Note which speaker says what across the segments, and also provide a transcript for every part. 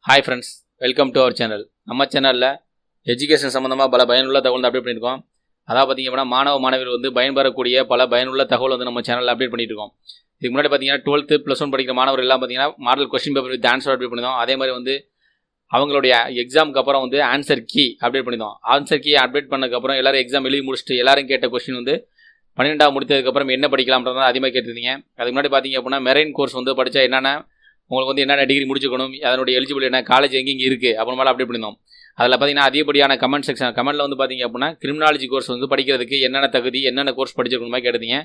Speaker 1: Hi friends, welcome to our channel. நம்ம சேனலில் education சம்மந்தமாக பல பயனுள்ள தகவல் அப்டேட் பண்ணியிருக்கோம். அதாவது பார்த்திங்க அப்படின்னா மாணவ மாணவிகள் வந்து பயன்பெறக்கூடிய பல பயனுள்ள தகவல் வந்து நம்ம சேனலில் அப்டேட் பண்ணிட்டு இருக்கோம். இதுக்கு முன்னாடி பார்த்தீங்கன்னா 12th +1 படிக்கிற மாணவர்கள் எல்லாம் பார்த்தீங்கன்னா model question paper with answer update பண்ணியிருந்தோம். அதே மாதிரி வந்து அவங்களுடைய எக்ஸாமுக்கு அப்புறம் வந்து ஆன்சர் கீ அப்டேட் பண்ணியிருந்தோம். ஆன்சர் கீ அப்டேட் பண்ணதுக்கப்புறம் எல்லாரும் எக்ஸாம் எழுதி முடிச்சுட்டு எல்லாரும் கேட்ட கொஸ்டின் வந்து 12ஆம் முடித்ததுக்கப்புறம் என்ன படிக்கலாம்ன்றதான் அதிகமாக கேட்டிருந்தீங்க. அதுக்கு முன்னாடி பார்த்தீங்க அப்படின்னா மெரைன் கோர்ஸ் வந்து படித்தா என்னென்ன உங்களுக்கு வந்து என்னென்ன டிகிரி முடிச்சுக்கணும், அதனுடைய எலிஜிபிள் என்ன, காலேஜ் எங்கெங்கே இருக்குது அப்புறமால அப்டேட் பண்ணியிருந்தோம். அதில் பார்த்தீங்கன்னா அதிகப்படியான கமெண்ட்டில் வந்து பார்த்தீங்க அப்படின்னா கிரிமினாலஜி கோர்ஸ் வந்து படிக்கிறதுக்கு என்னென்ன தகுதி, என்னென்ன கோர்ஸ் படிச்சிருக்கணுமா கேட்டீங்க.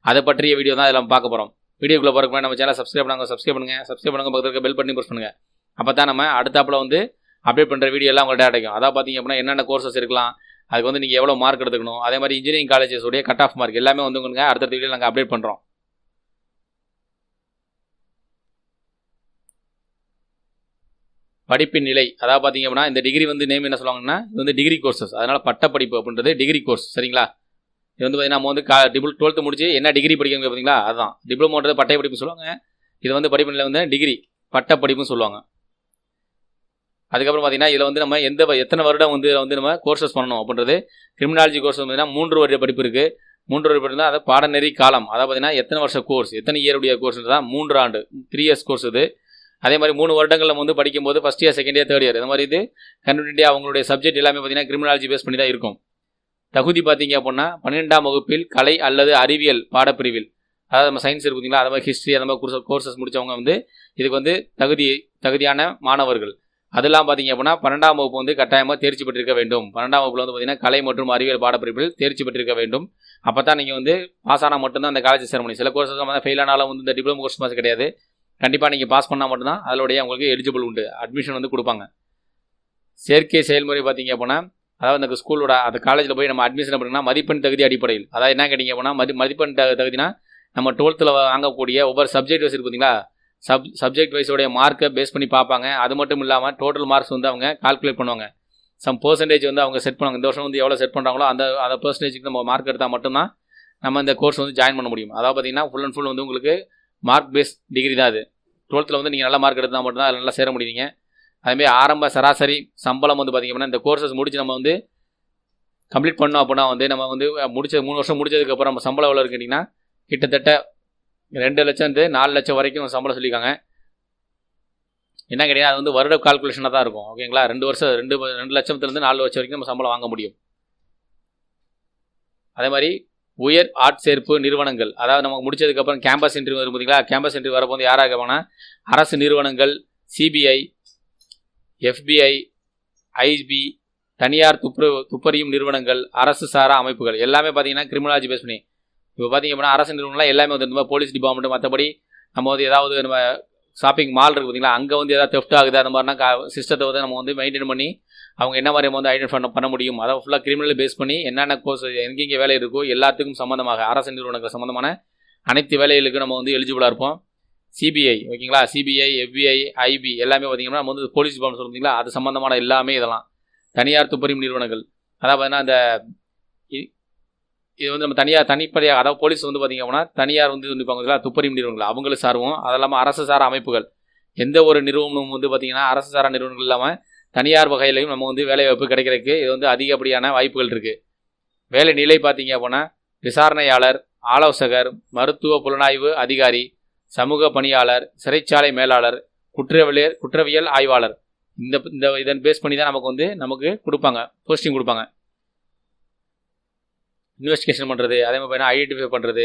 Speaker 1: அதை பற்றிய வீடியோ தான் இதில் பார்க்க போகிறோம். வீடியோக்குள்ளே போகிறக்கு நம்ம சேனல் சப்ஸ்கிரைப் பண்ணுங்கள் பக்கத்துக்கு பெல் பட்டனை ப்ரெஸ் பண்ணுங்கள். அப்போ தான் நம்ம அடுத்தாப்பில் வந்து அப்டேட் பண்ணுற வீடியோ எல்லாம் உங்கள்கிட்ட கிடைக்கும். அதான் பார்த்தீங்க அப்படின்னா என்னென்ன கோர்சஸ் இருக்கலாம், அதுக்கு வந்து நீங்கள் எவ்வளோ மார்க் எடுத்துக்கணும், அதே மாதிரி இன்ஜினியரிங் காலேஜஸோடைய கட் ஆஃப் மார்க் எல்லாமே வந்து உங்களுக்கு அடுத்த வீடியோ நாங்கள் அப்டேட் பண்ணுறோம். படிப்பின் நிலை அதாவது பார்த்தீங்க அப்படின்னா இந்த டிகிரி வந்து நேம் என்ன சொல்லுவாங்கன்னா இது வந்து டிகிரி கோர்சஸ். அதனால் பட்டப்படிப்பு அப்படின்றது டிகிரி கோர்ஸ். சரிங்களா? இது வந்து பார்த்தீங்கன்னா நம்ம வந்து 12th முடிச்சு என்ன டிகிரி படிக்கணும் பார்த்தீங்களா, அதுதான் டிப்ளமோன்றது பட்டய படிப்பு சொல்லுவாங்க. இது வந்து படிப்பு நிலை வந்து டிகிரி பட்டப்படிப்புன்னு சொல்லுவாங்க. அதுக்கப்புறம் பார்த்தீங்கன்னா இதில் வந்து நம்ம எத்தனை வருடம் வந்து நம்ம கோர்சஸ் பண்ணணும் அப்படின்றது. கிரிமினாலஜி கோர்ஸ் பார்த்தீங்கன்னா 3 வருட படிப்பு இருக்குது. 3 வருட படிப்பு தான். அதை பாடநெறி காலம் அதாவது பார்த்தீங்கன்னா எத்தனை வருஷம் கோர்ஸ், எத்தனை இயருடைய கோர்ஸ் தான் 3 ஆண்டு 3 இயர்ஸ் கோர்ஸ் இது. அதே மாதிரி 3 வருடங்கள் நம்ம வந்து படிக்கும்போது first year, second year, third year இந்த மாதிரி இது கண்டினியூட்டியாக அவங்களுடைய சப்ஜெக்ட் எல்லாமே பார்த்தீங்கன்னா கிரிமினாலஜி பேஸ் பண்ணி தான் இருக்கும். தகுதி பார்த்தீங்க அப்படின்னா 12ஆம் வகுப்பில் கலை அல்லது அறிவியல் பாடப்பிரிவில், அதாவது நம்ம சயின்ஸ் இருக்கு பார்த்தீங்களா, அது மாதிரி ஹிஸ்ட்ரி அந்த மாதிரி கோர்சஸ் முடித்தவங்க வந்து இதுக்கு வந்து தகுதியான மாணவர்கள். அதெல்லாம் பார்த்தீங்க அப்படின்னா 12ஆம் வகுப்பு வந்து கட்டாயமாக தேர்ச்சி பெற்றிருக்க வேண்டும். 12ஆம் வகுப்பில் வந்து பார்த்தீங்கன்னா கலை மற்றும் அறிவியல் பாடப்பிரிவில் தேர்ச்சி பெற்றிருக்க வேண்டும். அப்போ தான் நீங்கள் வந்து பாஸ் ஆனால் மட்டும்தான் அந்த காலேஜ் சேர முடியும். சில கோர்சஸ் ஃபெயில் ஆனாலும் வந்து இந்த டிப்ளமோ கோர்ஸ் மாதிரி கிடையாது. கண்டிப்பாக நீங்கள் பாஸ் பண்ணால் மட்டும்தான் அதோடைய உங்களுக்கு எலிஜிபிள் உண்டு, அட்மிஷன் வந்து கொடுப்பாங்க. சேர்க்கை செயல்முறை பார்த்தீங்க அப்படின்னா அதாவது அந்த ஸ்கூலோட அந்த காலேஜில் போய் நம்ம அட்மிஷன் பண்ணிங்கன்னா மதிப்பெண் தகுதி அடிப்படையில், அதாவது என்ன கேட்டிங்க அப்படின்னா மதிப்பெண் தகுதினா நம்ம 12th வாங்கக்கூடிய ஒவ்வொரு சப்ஜெக்ட் வைஸ் இருக்கு பார்த்தீங்களா, சப்ஜெக்ட் வைஸோடைய மார்க்கை பேஸ் பண்ணி பார்ப்பாங்க. அது மட்டும் இல்லாமல் டோட்டல் மார்க்ஸ் வந்து அவங்க கால்குலேட் பண்ணுவாங்க. சம் பெர்சன்டேஜ் வந்து அவங்க செட் பண்ணுவாங்க. இந்த வருஷம் வந்து எவ்வளோ செட் பண்ணுறாங்களோ அந்த பெர்சன்டேஜுக்கு நம்ம மார்க் எடுத்தால் மட்டும்தான் நம்ம இந்த கோர்ஸ் வந்து ஜாயின் பண்ண முடியும். அதாவது பார்த்தீங்கன்னா ஃபுல் அண்ட் ஃபுல் வந்து உங்களுக்கு மார்க் பேஸ் டிகிரி தான் அது. 12th வந்து நீங்கள் நல்ல மார்க் எடுத்தால் மட்டும்தான் அதில் நல்லா சேர முடியுங்க. அதுமாதிரி ஆரம்ப சராசரி சம்பளம் வந்து பார்த்திங்க அப்படின்னா இந்த கோர்சஸ் முடிச்சு நம்ம வந்து கம்ப்ளீட் பண்ணோம் அப்படின்னா வந்து நம்ம வந்து 3 வருஷம் முடிச்சதுக்கப்புறம் நம்ம சம்பளம் எவ்வளோ இருக்குன்னா கிட்டத்தட்ட 2 லட்சம் 4 லட்சம் வரைக்கும் சம்பளம் சொல்லியிருக்காங்க. என்ன கேட்டீங்கன்னா அது வந்து வருட கால்குலேஷனாக தான் இருக்கும். ஓகேங்களா? 2 லட்சத்துலேருந்து 4 லட்சம் வரைக்கும் நம்ம சம்பளம் வாங்க முடியும். அதே மாதிரி உயர் ஆட்சேர்ப்பு நிறுவனங்கள், அதாவது நமக்கு முடிச்சதுக்கப்புறம் கேம்பஸ் இன்டர்வியூ வரும் பார்த்தீங்களா, கேம்பஸ் இன்டர்வியூ வரப்போது யாராக இருக்காங்கன்னா அரசு நிறுவனங்கள், சிபிஐ, FBI, ஐபி, தனியார் துப்பறியும் நிறுவனங்கள், அரசு சாரா அமைப்புகள் எல்லாமே பார்த்தீங்கன்னா கிரிமினாலஜி பேஸ் பண்ணி. இப்போ பார்த்தீங்க அப்படின்னா அரசு நிறுவனம்லாம் எல்லாமே வந்து இந்த மாதிரி போலீஸ் டிபார்ட்மெண்ட், மற்றபடி நம்ம வந்து ஏதாவது நம்ம ஷாப்பிங் மால் இருக்குது பார்த்தீங்களா, அங்கே வந்து ஏதாவது தெஃப்ட் ஆகுது அந்த மாதிரினா சிஸ்டத்தை வந்து நம்ம வந்து மெயின்டைன் பண்ணி அவங்க என்ன மாதிரி வந்து ஐடென்டிஃபை பண்ண முடியும், அதை ஃபுல்லாக கிரிமினல் பேஸ் பண்ணி என்னென்ன கோர்ஸ் எங்கெங்கே வேலை இருக்கோ எல்லாத்துக்கும் சம்மந்தமாக அரசு நிறுவனங்கள் சம்மந்தமான அனைத்து வேலைகளுக்கு நம்ம வந்து எலிஜிபிளாக இருப்போம். சிபிஐ, ஓகேங்களா, சிபிஐ, FBI, ஐபி எல்லாமே பார்த்திங்கன்னா நம்ம வந்து போலீஸ் டிபார்ட்மெண்ட் சொல்லுங்களா, அது சம்மந்தமான எல்லாமே இதெல்லாம். தனியார் துப்பறியும் நிறுவனங்கள், அதாவது பார்த்தீங்கன்னா அந்த இது வந்து நம்ம தனிப்படையாக அதாவது போலீஸ் வந்து பார்த்திங்க அப்படின்னா தனியார் வந்து இருப்பாங்க துப்பறியும் நிறுவனங்கள் அவங்களுக்கு சார்வோம். அது இல்லாமல் அரசு சாரா அமைப்புகள், எந்த ஒரு நிறுவனமும் வந்து பார்த்திங்கன்னா அரசு சாரா நிறுவனங்கள் இல்லாமல் தனியார் வகையிலையும் நம்ம வந்து வேலை வாய்ப்பு கிடைக்கிறதுக்கு இது வந்து அதிகப்படியான வாய்ப்புகள் இருக்குது. வேலை நிலை பார்த்தீங்க அப்படின்னா விசாரணையாளர், ஆலோசகர், மருத்துவ புலனாய்வு அதிகாரி, சமூக பணியாளர், சிறைச்சாலை மேலாளர், குற்றவியல் ஆய்வாளர், இதன் பேஸ் பண்ணி தான் நமக்கு கொடுப்பாங்க, போஸ்டிங் கொடுப்பாங்க. இன்வெஸ்டிகேஷன் பண்ணுறது, அதே மாதிரி பார்த்தீங்கன்னா ஐடென்டிஃபை பண்ணுறது,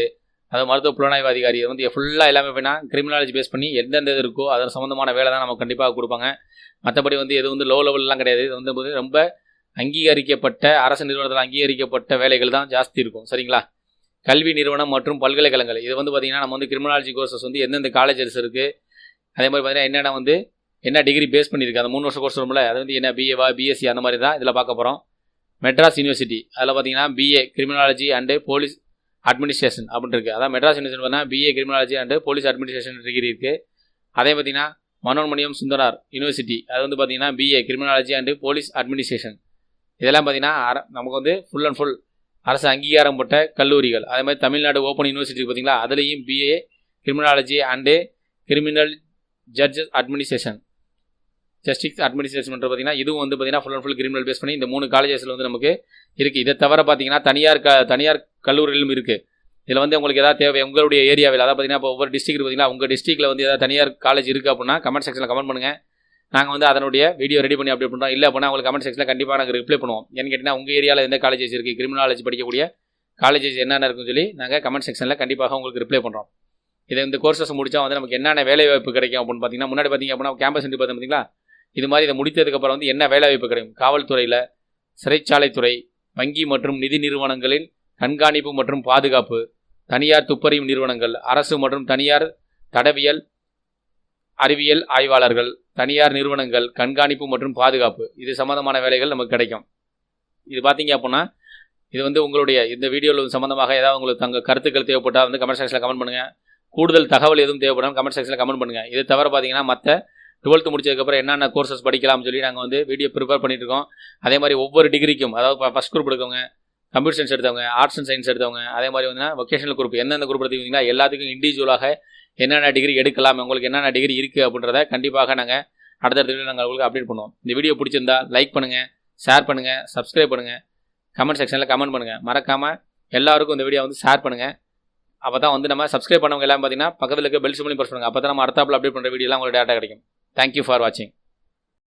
Speaker 1: அது மருத்துவ புலனாய்வு அதிகாரி, அது வந்து ஃபுல்லாக எல்லாமே பார்த்தீங்கன்னா கிரிமினாலஜி பேஸ் பண்ணி எந்தெந்த இது இருக்கோ அதன் சம்மந்தமான வேலை தான் நமக்கு கண்டிப்பாக கொடுப்பாங்க. மற்றபடி வந்து எது வந்து லோ லெவல்லாம் கிடையாது. இது வந்து ரொம்ப அங்கீகரிக்கப்பட்ட அரசு நிறுவனத்தில் அங்கீகரிக்கப்பட்ட வேலைகள் தான் ஜாஸ்தி இருக்கும். சரிங்களா? கல்வி நிறுவனம் மற்றும் பல்கலைக்கழகங்கள், இது வந்து பார்த்திங்கன்னா நம்ம வந்து கிரிமினாலஜி கோர்சஸ் வந்து எந்தெந்த காலேஜஸ் இருக்குது, அதே மாதிரி பார்த்தீங்கன்னா என்ன டிகிரி பேஸ் பண்ணியிருக்கு, அந்த 3 வருஷம் கோர்ஸ் வரும்ல, அது வந்து என்ன BA, BSc அந்த மாதிரி தான் இதில் பார்க்க போகிறோம். மெட்ராஸ் யூனிவர்சிட்டி அதில் பார்த்தீங்கன்னா BA criminology and police administration அப்படின்னு இருக்குது. அதான் மெட்ராஸ் யூனிவர்சிட்டி பார்த்தீங்கன்னா BA criminology and police administration degree இருக்குது. அதே பார்த்தீங்கன்னா மனோன்மணியம் சுந்தரார் யூனிவர்சிட்டி, அது வந்து பார்த்தீங்கன்னா BA criminology and police administration. இதெல்லாம் பார்த்தீங்கன்னா நமக்கு வந்து ஃபுல் அண்ட் ஃபுல் அரசு அங்கீகாரம் பெற்ற கல்லூரிகள். அதே மாதிரி தமிழ்நாடு ஓப்பன் யூனிவர்சிட்டி பார்த்தீங்களா, அதுலேயும் BA criminology and criminal judges administration. Justice administration பார்த்தீங்கன்னா இதுவும் வந்து பார்த்தீங்கன்னா full and full criminal base பண்ணி இந்த 3 காலேஜஸில் வந்து நமக்கு இருக்குது. இதை தவிர பார்த்தீங்கன்னா தனியார் கல்லூரிகளும் இருக்குது. இதில் வந்து உங்களுக்கு எதாவது தேவை உங்களுடைய ஏரியாவில், அதாவது பார்த்தீங்கன்னா இப்போ ஒவ்வொரு டிஸ்ட்ரிக்ட் பார்த்தீங்கன்னா உங்கள் டிஸ்ட்ரிக்ட்டில் வந்து ஏதாவது தனியார் காலேஜ் இருக்குது அப்படின்னா கமெண்ட் செக்ஷனில் கமெண்ட் பண்ணுங்கள். நாங்கள் வந்து அதனுடைய வீடியோ ரெடி பண்ணி அப்டேட் பண்ணுறோம். இல்லை அப்படின்னா உங்களுக்கு கமெண்ட் செக்ஷனில் கண்டிப்பாக நாங்கள் ரிப்ளை பண்ணுவோம். ஏன்னு கேட்டிங்கன்னா உங்கள் ஏரியாவில் எந்த காலேஜஸ் இருக்குது, கிரிமினாலஜி படிக்கக்கூடிய காலேஜஸ் என்னென்ன இருக்குன்னு சொல்லி நாங்கள் கமெண்ட் செக்ஷனில் கண்டிப்பாக உங்களுக்கு ரிப்ளை பண்ணுறோம். இதை இந்த கோர்சஸ் முடித்தா வந்து நமக்கு என்னென்ன வேலைவாய்ப்பு கிடைக்கும் அப்படின்னு பார்த்தீங்கன்னா முன்னாடி பார்த்தீங்க அப்படின்னா கேம்பஸ் இன்டர்வியூ பார்த்தீங்களா, இது மாதிரி இதை முடித்ததுக்கப்புறம் வந்து என்ன வேலைவாய்ப்பு கிடைக்கும், காவல்துறையில், சிறைச்சாலைத்துறை, வங்கி மற்றும் நிதி நிறுவனங்களின் கண்காணிப்பு மற்றும் பாதுகாப்பு, தனியார் துப்பறியும் நிறுவனங்கள், அரசு மற்றும் தனியார் தடவியல் அறிவியல் ஆய்வாளர்கள், தனியார் நிறுவனங்கள் கண்காணிப்பு மற்றும் பாதுகாப்பு, இது சம்மந்தமான வேலைகள் நமக்கு கிடைக்கும். இது பார்த்தீங்க அப்படின்னா இது வந்து உங்களுடைய இந்த வீடியோவில் சம்மந்தமாக ஏதாவது உங்களுக்கு தங்கள் கருத்துக்கள் தேவைப்பட்டால் வந்து கமெண்ட் செக்ஷனில் கமெண்ட் பண்ணுங்கள். கூடுதல் தகவல் எதுவும் தேவைப்படும் கமெண்ட் செக்ஷனில் கமெண்ட் பண்ணுங்கள். இது தவிர பார்த்தீங்கன்னா மற்ற 12th முடிச்சதுக்கப்புறம் என்னென்ன கோர்சஸ் படிக்கலாம்னு சொல்லி நாங்கள் வந்து வீடியோ ப்ரிப்பேர் பண்ணிட்டு இருக்கோம். அதே மாதிரி ஒவ்வொரு டிகிரிக்கும், அதாவது ஃபஸ்ட் குரூப் எடுத்தவங்க, கம்ப்யூட்டர் சயின்ஸ் எடுத்தவங்க, ஆர்ட்ஸ் அண்ட் சயின்ஸ் எடுத்தவங்க, அதே மாதிரி வந்து வொகேஷனல் குரூப் எந்தெந்த குரூப் எடுத்துக்கிட்டிங்கன்னா எல்லாத்துக்கும் இண்டிவிஜுவலாக என்னென்ன டிகிரி எடுக்கலாம், உங்களுக்கு என்னென்ன டிகிரி இருக்குது அப்படின்றத கண்டிப்பாக நாங்கள் அடுத்தடுத்த வீடியோ நாங்கள் உங்களுக்கு அப்டேட் பண்ணுவோம். இந்த வீடியோ பிடிச்சிருந்தா லைக் பண்ணுங்கள், ஷேர் பண்ணுங்கள், சப்ஸ்கிரைப் பண்ணுங்கள், கமெண்ட் செக்ஷனில் கமெண்ட் பண்ணுங்கள். மறக்காமல் எல்லாருக்கும் இந்த வீடியோ வந்து ஷேர் பண்ணுங்கள். அப்போ தான் வந்து நம்ம சப்ஸ்கிரைப் பண்ணவங்க எல்லாம் பார்த்தீங்கன்னா பக்கத்தில் இருக்க பெல் சிம்பிளையும் ப்ரெஸ் பண்ணுங்கள். அப்போ தான் நம்ம அடுத்தாப்பில் அப்டேட் பண்ணுற வீடியோலாம் உங்களுக்கு டேட்டா கிடைக்கும். தேங்க்யூ ஃபார் வாட்சிங்.